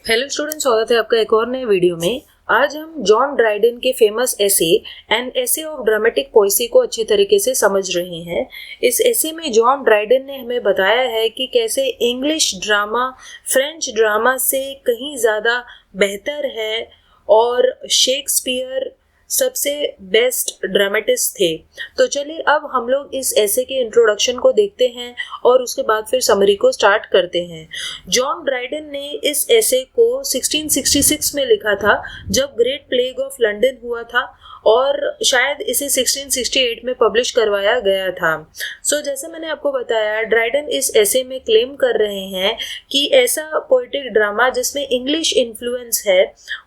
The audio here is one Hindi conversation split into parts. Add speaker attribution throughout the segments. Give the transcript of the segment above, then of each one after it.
Speaker 1: हेलो स्टूडेंट, स्वागत है आपका एक और नए वीडियो में। आज हम जॉन ड्राइडन के famous essay an essay of dramatic Poaceae को अच्छी तरीके से समझ रहे हैं। इस एसे में जॉन ड्राइडन ने हमें बताया है कि कैसे इंग्लिश ड्रामा फ्रेंच ड्रामा से कहीं ज़्यादा बेहतर है और शेक्सपियर सबसे बेस्ट ड्रामेटिस्ट थे। तो चलिए अब हम लोग इस एसे के इंट्रोडक्शन को देखते हैं और उसके बाद फिर समरी को स्टार्ट करते हैं। जॉन ड्राइडन ने इस एसे को 1666 में लिखा था, जब ग्रेट प्लेग ऑफ लंदन हुआ था, और शायद इसे 1668 में पब्लिश करवाया गया था। जैसे मैंने आपको बताया, ड्राइडन इस एसे में क्लेम कर रहे हैं कि ऐसा पोएटिक ड्रामा जिसमें इंग्लिश इन्फ्लुएंस है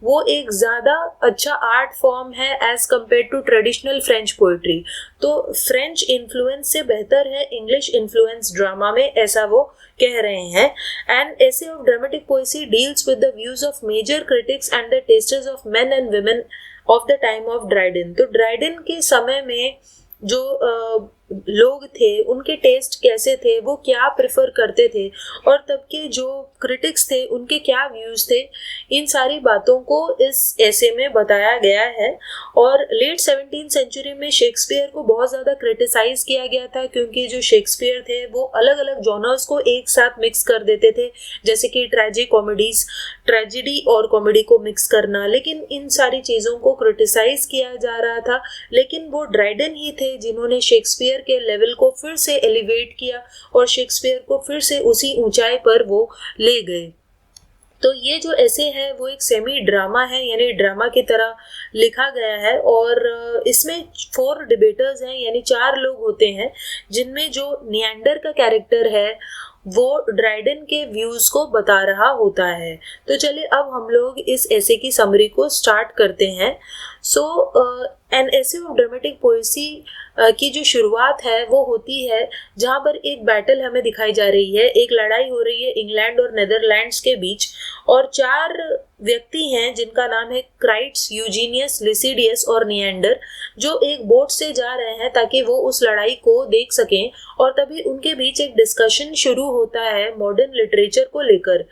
Speaker 1: वो एक ज़्यादा अच्छा आर्ट फॉर्म है as compare to traditional French poetry. तो फ्रेंच इन्फ्लुएंस से बेहतर है इंग्लिश इन्फ्लुएंस ड्रामा में, ऐसा वो कह रहे हैं। And essay of dramatic poesy deals with the views of major critics and the testers of men and women of the time of Dryden. तो ड्राइडन के समय में जो लोग थे उनके टेस्ट कैसे थे, वो क्या प्रेफर करते थे, और तब के जो क्रिटिक्स थे उनके क्या व्यूज थे, इन सारी बातों को इस एसे में बताया गया है। और लेट 17th सेंचुरी में शेक्सपियर को बहुत ज़्यादा क्रिटिसाइज किया गया था, क्योंकि जो शेक्सपियर थे वो अलग अलग जॉनर्स को एक साथ मिक्स कर देते थे, जैसे कि ट्रेजेडी और कॉमेडी को मिक्स करना। लेकिन इन सारी चीज़ों को क्रिटिसाइज किया जा रहा था, लेकिन वो ड्राइडन ही थे जिन्होंने शेक्सपियर के लेवल को फिर से एलिवेट किया और शेक्सपियर को फिर से उसी ऊंचाई पर वो ले गए। तो ये जो ऐसे है वो एक सेमी ड्रामा है, यानी ड्रामा की तरह लिखा गया है। और इसमें 4 डिबेटर्स हैं, यानी 4 लोग होते हैं, जिनमें जो निएंडर का कैरेक्टर है वो ड्राइडन के व्यूज को बता रहा होता है। तो चलिए अब हम लोग इस ऐसे की समरी को स्टार्ट करते हैं। An essay of dramatic Poaceae की जो शुरुआत है वो होती है जहाँ पर एक बैटल हमें दिखाई जा रही है, एक लड़ाई हो रही है इंग्लैंड और नेदरलैंड्स के बीच, और 4 व्यक्ति हैं जिनका नाम है क्राइट्स, यूजीनियस, लिसिडियस और निएंडर, जो एक बोट से जा रहे हैं ताकि वो उस लड़ाई को देख सकें। और तभी उनके बीच एक डिस्कशन शुरू होता है मॉडर्न लिटरेचर को लेकर।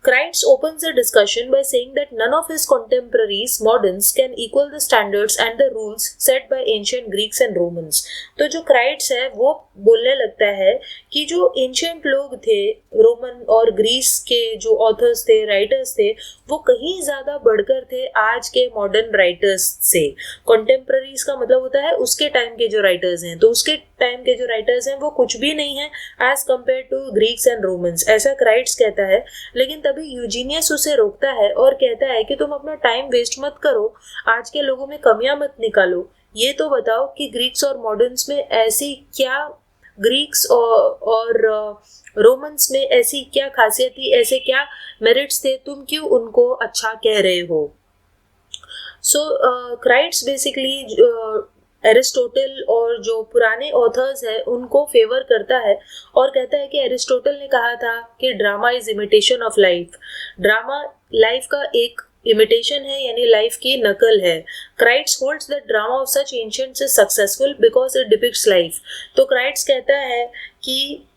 Speaker 1: Crites opens the discussion by saying that none of his contemporaries, moderns, can equal the standards and the rules set by ancient Greeks and Romans. तो जो क्राइट्स है वो बोलने लगता है कि जो एंशियंट लोग थे, रोमन और ग्रीस के जो ऑथर्स थे, राइटर्स थे, वो कहीं ज़्यादा बढ़कर थे आज के मॉडर्न राइटर्स से। कॉन्टेम्पररीज का मतलब होता है उसके टाइम के जो राइटर्स हैं, तो उसके टाइम के जो राइटर्स हैं वो कुछ भी नहीं है as compare to Greeks and Romans, ऐसा क्राइट्स कहता है। लेकिन तभी यूजीनियस उसे रोकता है और कहता है कि तुम अपना टाइम वेस्ट मत करो, आज के लोगों में कमियां मत निकालो, ये तो बताओ कि ग्रीक्स और मॉडर्न्स में ऐसी क्या, ग्रीक्स और रोमन्स में ऐसी क्या खासियत थी, ऐसे क्या मेरिट्स थे, तुम क्यों उनको अच्छा कह रहे हो। क्राइट्स बेसिकली एरिस्टोटल और जो पुराने ऑथर्स हैं उनको फेवर करता है और कहता है कि एरिस्टोटल ने कहा था कि drama is imitation of life, drama life का एक इमिटेशन है, यानी लाइफ की नकल है। Crites holds the drama of such ancients is successful because it depicts life. तो क्राइट्स कहता है कि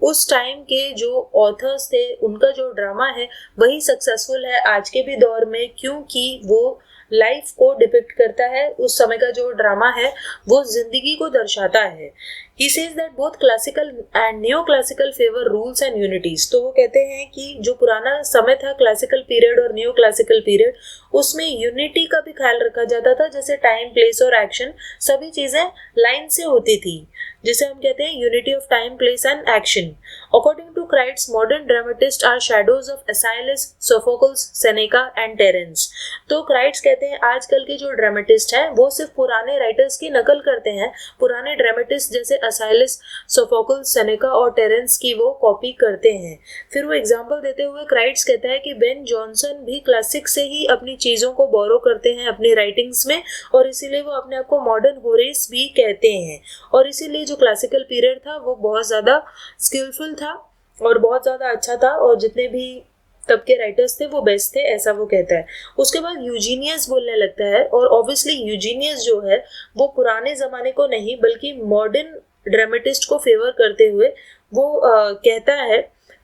Speaker 1: उस टाइम के जो ऑथर्स थे उनका जो ड्रामा है वही सक्सेसफुल है आज के भी दौर में, क्योंकि वो लाइफ को डिपिक्ट करता है। उस समय का जो ड्रामा है वो जिंदगी को दर्शाता है। He says that both classical and neoclassical favor rules and unities. तो वो कहते हैं कि जो पुराना समय था, क्लासिकल पीरियड और न्यू क्लासिकल पीरियड, उसमें यूनिटी का भी ख्याल रखा जाता था, जैसे टाइम, प्लेस और एक्शन, सभी चीज़ें लाइन से होती थी, जिसे हम कहते हैं unity of time, place and action. According to Crites, modern dramatist are shadows of Aeschylus, Sophocles, Seneca and Terence. तो क्राइट्स कहते हैं आजकल के जो ड्रामेटिस्ट हैं वो सिर्फ पुराने राइटर्स की नकल करते हैं, पुराने ड्रामेटिस्ट जैसे असाइलस, सोफोकल्स, सेनेका और टेरेंस की वो कॉपी करते हैं। फिर वो एग्जाम्पल देते हुए क्राइट्स कहता है कि बेन जॉनसन भी क्लासिक से ही अपनी चीज़ों को बोरो करते हैं अपनी राइटिंग्स में, और इसीलिए वो अपने आप को मॉडर्न होरेस भी कहते हैं। और इसीलिए जो क्लासिकल पीरियड था वो बहुत ज़्यादा स्किलफुल था और बहुत ज़्यादा अच्छा था, और जितने भी तब के राइटर्स थे वो बेस्ट थे, ऐसा वो कहता है। उसके बाद यूजीनियस बोलने लगता है, और ऑब्वियसली यूजीनियस जो है वो पुराने ज़माने को नहीं बल्कि मॉडर्न ड्रामेटिस्ट को फेवर करते हुए वो कहता है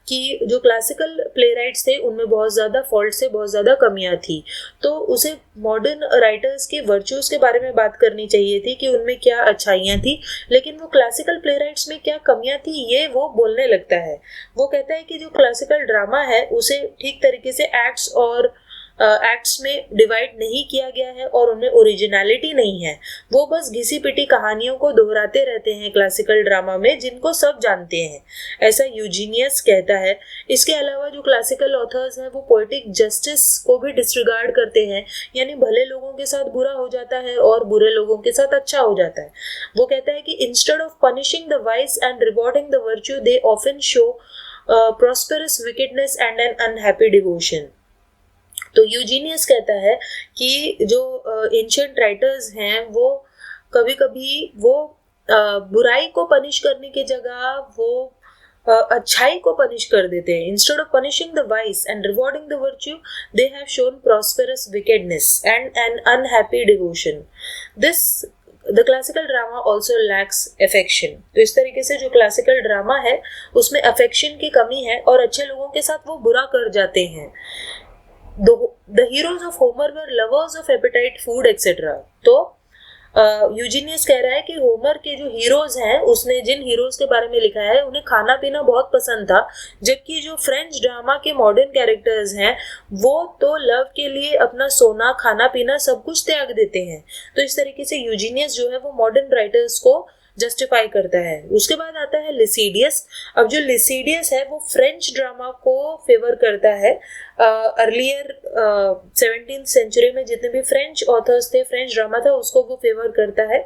Speaker 1: कि जो क्लासिकल प्लेराइट्स थे उनमें बहुत ज़्यादा फॉल्ट से बहुत ज़्यादा कमियां थी, तो उसे मॉडर्न राइटर्स के वर्च्यूज के बारे में बात करनी चाहिए थी कि उनमें क्या अच्छाइयाँ थी, लेकिन वो क्लासिकल प्लेराइट्स में क्या कमियां थी ये वो बोलने लगता है। वो कहता है कि जो क्लासिकल ड्रामा है उसे ठीक तरीके से एक्ट्स और एक्ट्स में डिवाइड नहीं किया गया है और उनमें ओरिजिनलिटी नहीं है। वो बस घिसी पिटी कहानियों को दोहराते रहते हैं क्लासिकल ड्रामा में, जिनको सब जानते हैं, ऐसा यूजीनियस कहता है। इसके अलावा जो क्लासिकल ऑथर्स हैं वो पोएटिक जस्टिस को भी डिसरिगार्ड करते हैं, यानी भले लोगों के साथ बुरा हो जाता है और बुरे लोगों के साथ अच्छा हो जाता है। वो कहता है कि instead of punishing the vice and rewarding the virtue they often show prosperous wickedness and an unhappy devotion. तो यूजीनियस कहता है कि जो एंशिएंट राइटर्स हैं वो कभी कभी वो बुराई को पनिश करने की जगह वो अच्छाई को पनिश कर देते हैं। Instead of punishing the vice and rewarding the virtue they have shown prosperous wickedness and an unhappy devotion. This the classical drama also lakhs affection. तो इस तरीके से जो क्लासिकल ड्रामा है उसमें अफेक्शन की कमी है और अच्छे लोगों के साथ वो बुरा कर जाते हैं। The heroes of Homer were lovers of appetite, food, etc. तो यूजीनियस कह रहा है कि होमर के जो हीरोज हैं, उसने जिन हीरोज के बारे में लिखा है उन्हें खाना पीना बहुत पसंद था, जबकि जो फ्रेंच ड्रामा के मॉडर्न कैरेक्टर्स हैं वो तो लव के लिए अपना सोना खाना पीना सब कुछ त्याग देते हैं। तो इस तरीके से यूजीनियस जो है वो मॉडर्न राइटर्स को जस्टिफाई करता है। उसके बाद आता है लिसिडियस। अब जो लिसिडियस है वो फ्रेंच ड्रामा को फेवर करता है। अर्लियर 17th सेंचुरी में जितने भी फ्रेंच ऑथर्स थे, फ्रेंच ड्रामा था, उसको वो फेवर करता है।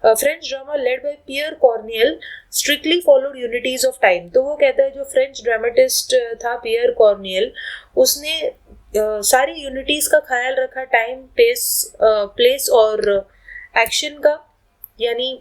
Speaker 1: French drama led by Pierre Corneille strictly followed unities of time. तो वो कहता है जो फ्रेंच ड्रामेटिस्ट था पियर कॉर्नियल, उसने सारी यूनिटीज का ख्याल रखा, टाइम, प्लेस और एक्शन का, यानी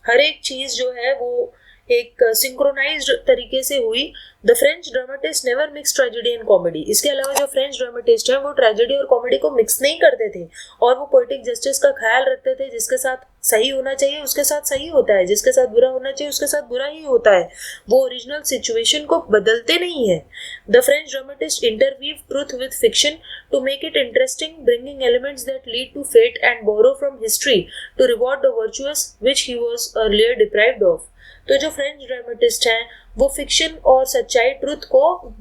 Speaker 1: हर एक चीज जो है वो एक सिंक्रोनाइज्ड तरीके से हुई। The French dramatist never mix tragedy and comedy. इसके अलावा जो फ्रेंच ड्रामेटिस्ट हैं वो ट्रेजेडी और कॉमेडी को मिक्स नहीं करते थे और वो पोएटिक जस्टिस का ख्याल रखते थे। जिसके साथ सही होना चाहिए उसके साथ सही होता है, जिसके साथ बुरा होना चाहिए उसके साथ बुरा ही होता है। वो ओरिजिनल सिचुएशन को बदलते नहीं है। The French dramatist interweave truth with fiction to make it interesting, bringing elements that lead to fate and borrow from history to reward the virtuous which he was earlier deprived of. तो जो फ्रेंच ड्रामेटिस्ट हैं वो फिक्शन और सच्चाई, ट्रुथ को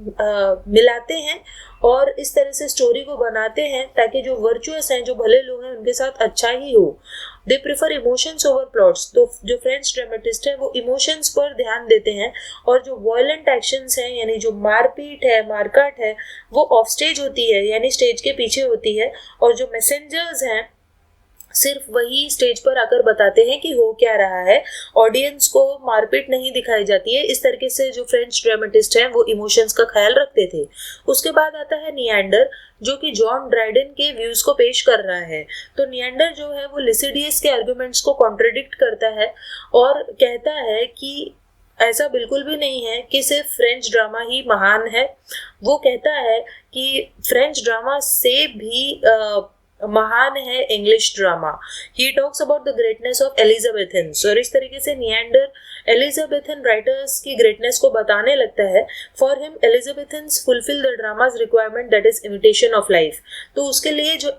Speaker 1: मिलाते हैं और इस तरह से स्टोरी को बनाते हैं ताकि जो वर्चुअस हैं, जो भले लोग हैं, उनके साथ अच्छा ही हो। They prefer emotions over plots. तो जो फ्रेंच ड्रामेटिस्ट हैं वो इमोशंस पर ध्यान देते हैं और जो वायलेंट एक्शंस हैं, यानी जो मारपीट है, मारकाट है, वो ऑफ स्टेज होती है, यानी स्टेज के पीछे होती है, और जो मैसेंजर्स हैं सिर्फ वही स्टेज पर आकर बताते हैं कि हो क्या रहा है। ऑडियंस को मारपीट नहीं दिखाई जाती है। इस तरीके से जो फ्रेंच ड्रामेटिस्ट हैं वो इमोशंस का ख्याल रखते थे। उसके बाद आता है निएंडर, जो कि जॉन ड्राइडन के व्यूज को पेश कर रहा है। तो निएंडर जो है वो लिसिडियस के आर्गुमेंट्स को कॉन्ट्रडिक्ट करता है और कहता है कि ऐसा बिल्कुल भी नहीं है कि सिर्फ फ्रेंच ड्रामा ही महान है। वो कहता है कि फ्रेंच ड्रामा से भी महान है English drama. He talks about the greatness of Elizabethans, और इस तरीके से निएंडर एलिजाबेथन राइटर्स की ग्रेटनेस को बताने लगता है। For him Elizabethans fulfil the drama's requirement that is imitation of life. तो उसके लिए जो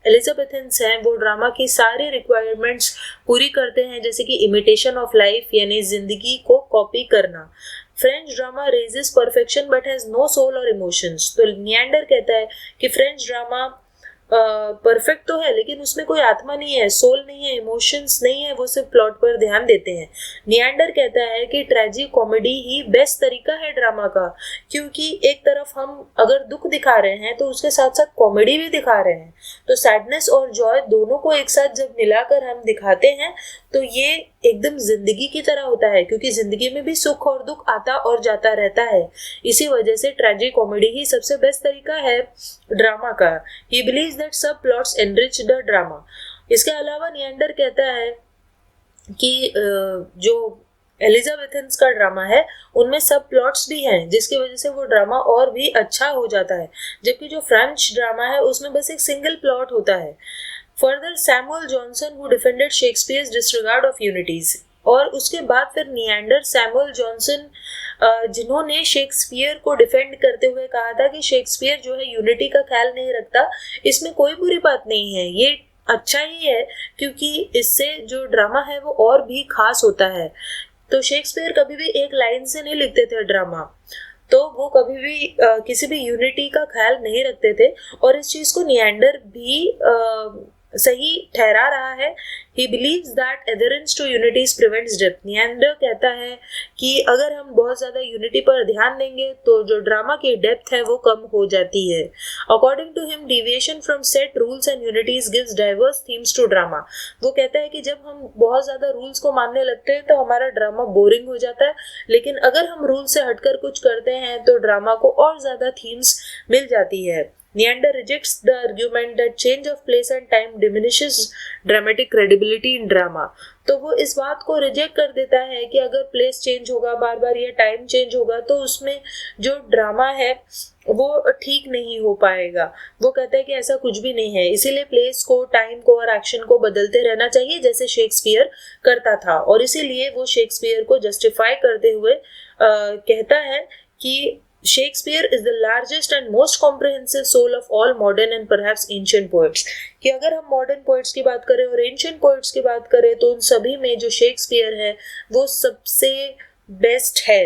Speaker 1: एलिजाबेथन्स हैं वो ड्रामा की सारी रिक्वायरमेंट्स पूरी करते हैं, जैसे कि इमिटेशन ऑफ लाइफ यानी जिंदगी को कॉपी करना। French drama raises perfection but has no soul और इमोशंस। तो निएंडर कहता है कि फ्रेंच ड्रामा परफेक्ट तो है लेकिन उसमें कोई आत्मा नहीं है, सोल नहीं है, इमोशंस नहीं है, वो सिर्फ प्लॉट पर ध्यान देते हैं। निएंडर कहता है कि ट्रेजिक कॉमेडी ही बेस्ट तरीका है ड्रामा का, क्योंकि एक तरफ हम अगर दुख दिखा रहे हैं तो उसके साथ साथ कॉमेडी भी दिखा रहे हैं। तो सैडनेस और जॉय दोनों को एक साथ जब मिलाकर हम दिखाते हैं तो ये एकदम जिंदगी की तरह होता है, क्योंकि जिंदगी में भी सुख और दुख आता और जाता रहता है। इसी वजह से ट्रेजिक कॉमेडी ही सबसे बेस्ट तरीका है ड्रामा का। ही बिलीव्स दैट सब प्लॉट्स एनरिच द ड्रामा। इसके अलावा निएंडर कहता है कि जो एलिजाबेथन्स का ड्रामा है उनमें सब प्लॉट्स भी हैं, जिसकी वजह से वो ड्रामा और भी अच्छा हो जाता है, जबकि जो फ्रेंच ड्रामा है उसमें बस एक सिंगल प्लॉट होता है। Further, Samuel Johnson, who defended Shakespeare's disregard of unities, और उसके बाद फिर निएंडर सैमुअल जॉनसन, जिन्होंने शेक्सपियर को डिफेंड करते हुए कहा था कि शेक्सपियर जो है यूनिटी का ख्याल नहीं रखता, इसमें कोई बुरी बात नहीं है, ये अच्छा ही है क्योंकि इससे जो ड्रामा है वो और भी खास होता है। तो शेक्सपियर कभी भी एक लाइन से नहीं लिखते थे ड्रामा, तो वो कभी भी किसी भी यूनिटी का ख्याल नहीं रखते थे, और इस चीज को निएंडर भी सही ठहरा रहा है। He believes that adherence to unities prevents depth. Neander कहता है कि अगर हम बहुत ज्यादा यूनिटी पर ध्यान देंगे तो जो ड्रामा की डेप्थ है वो कम हो जाती है। According to him deviation from set rules and unities gives diverse themes to drama. वो कहता है कि जब हम बहुत ज्यादा रूल्स को मानने लगते हैं तो हमारा ड्रामा बोरिंग हो जाता है, लेकिन अगर हम रूल से हटकर कुछ करते हैं तो ड्रामा को और ज्यादा थीम्स मिल जाती है। Neander rejects the argument that change of place and time diminishes dramatic credibility in drama. तो वो इस बात को रिजेक्ट कर देता है कि अगर प्लेस चेंज होगा बार बार या टाइम चेंज होगा तो उसमें जो ड्रामा है वो ठीक नहीं हो पाएगा। वो कहता है कि ऐसा कुछ भी नहीं है, इसीलिए प्लेस को, टाइम को और एक्शन को बदलते रहना चाहिए जैसे शेक्सपियर करता था। और इसीलिए वो शेक्सपियर को जस्टिफाई करते हुए कहता है कि Shakespeare is the largest and most comprehensive soul of all modern and perhaps ancient poets। कि अगर हम मॉडर्न पोइट्स की बात करें और एंशिएंट पोइट्स की बात करें तो उन सभी में जो शेक्सपियर है वो सबसे बेस्ट है।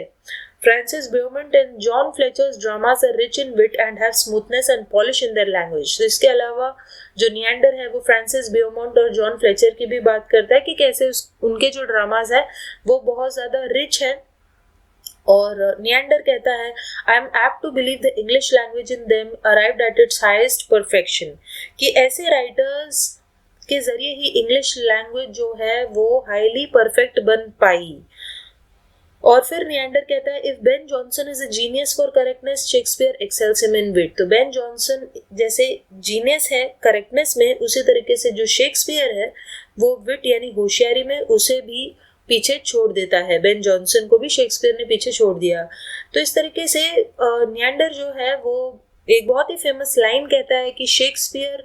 Speaker 1: Francis Beaumont and John Fletcher's dramas are rich in wit and have smoothness and polish in their language। तो इसके अलावा जो निएंडर है वो फ्रांसिस ब्यूमोंट और जॉन फ्लेचर की भी बात करता है कि कैसे उनके जो ड्रामाज है वो बहुत ज़्यादा रिच है। और निएंडर कहता है I am apt to believe the English language in them arrived at its highest perfection. कि ऐसे राइटर्स के जरिए ही इंग्लिश लैंग्वेज जो है वो हाईली परफेक्ट बन पाई। और फिर निएंडर कहता है if Ben Jonson is a genius for correctness Shakespeare excels him in wit. तो बेन जॉनसन जैसे जीनियस है करेक्टनेस में, उसी तरीके से जो शेक्सपियर है वो विट यानी होशियारी में उसे भी पीछे छोड़ देता है। बेन जॉनसन को भी शेक्सपियर ने पीछे छोड़ दिया। तो इस तरीके से निएंडर जो है वो एक बहुत ही फेमस लाइन कहता है कि शेक्सपियर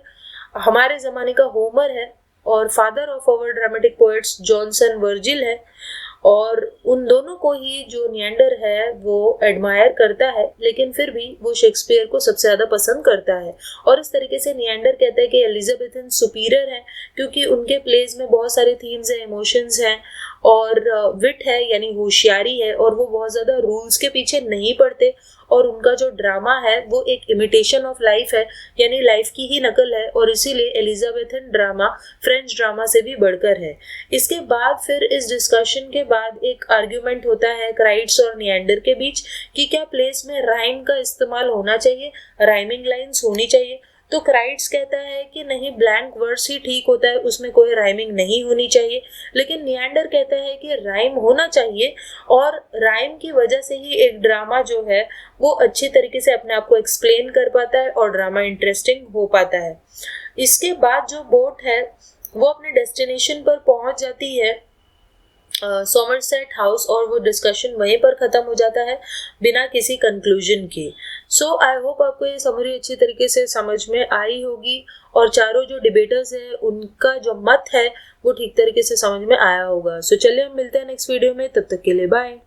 Speaker 1: हमारे ज़माने का होमर है और father of our dramatic poets Jonson Virgil है। और उन दोनों को ही जो निएंडर है वो एडमायर करता है, लेकिन फिर भी वो शेक्सपियर को सबसे ज़्यादा पसंद करता है। और इस तरीके से निएंडर कहता है कि एलिजाबेथन सुपीरियर है क्योंकि उनके प्लेज में बहुत सारे थीम्स हैं, इमोशंस हैं और विट है यानी होशियारी है, और वो बहुत ज़्यादा रूल्स के पीछे नहीं पड़ते, और उनका जो ड्रामा है वो एक इमिटेशन ऑफ लाइफ है यानी लाइफ की ही नकल है, और इसीलिए एलिजाबेथन ड्रामा फ्रेंच ड्रामा से भी बढ़कर है। इसके बाद फिर इस डिस्कशन के बाद एक आर्ग्यूमेंट होता है क्राइड्स और निएंडर के बीच कि क्या प्लेस में राइम का इस्तेमाल होना चाहिए, राइमिंग लाइन्स होनी चाहिए। तो क्राइड्स कहता है कि नहीं, ब्लैंक वर्ड्स ही ठीक होता है, उसमें कोई राइमिंग नहीं होनी चाहिए। लेकिन निएंडर कहता है कि राइम होना चाहिए और राइम की वजह से ही एक ड्रामा जो है वो अच्छी तरीके से अपने आप को एक्सप्लेन कर पाता है और ड्रामा इंटरेस्टिंग हो पाता है। इसके बाद जो बोट है वो अपने डेस्टिनेशन पर पहुंच जाती है सोमरसेट हाउस, और वो डिस्कशन वहीं पर ख़त्म हो जाता है बिना किसी कंक्लूजन के। सो आई होप आपको ये समरी अच्छी तरीके से समझ में आई होगी और चारों जो डिबेटर्स हैं उनका जो मत है वो ठीक तरीके से समझ में आया होगा। सो चलिए हम मिलते हैं नेक्स्ट वीडियो में, तब तक के लिए बाय।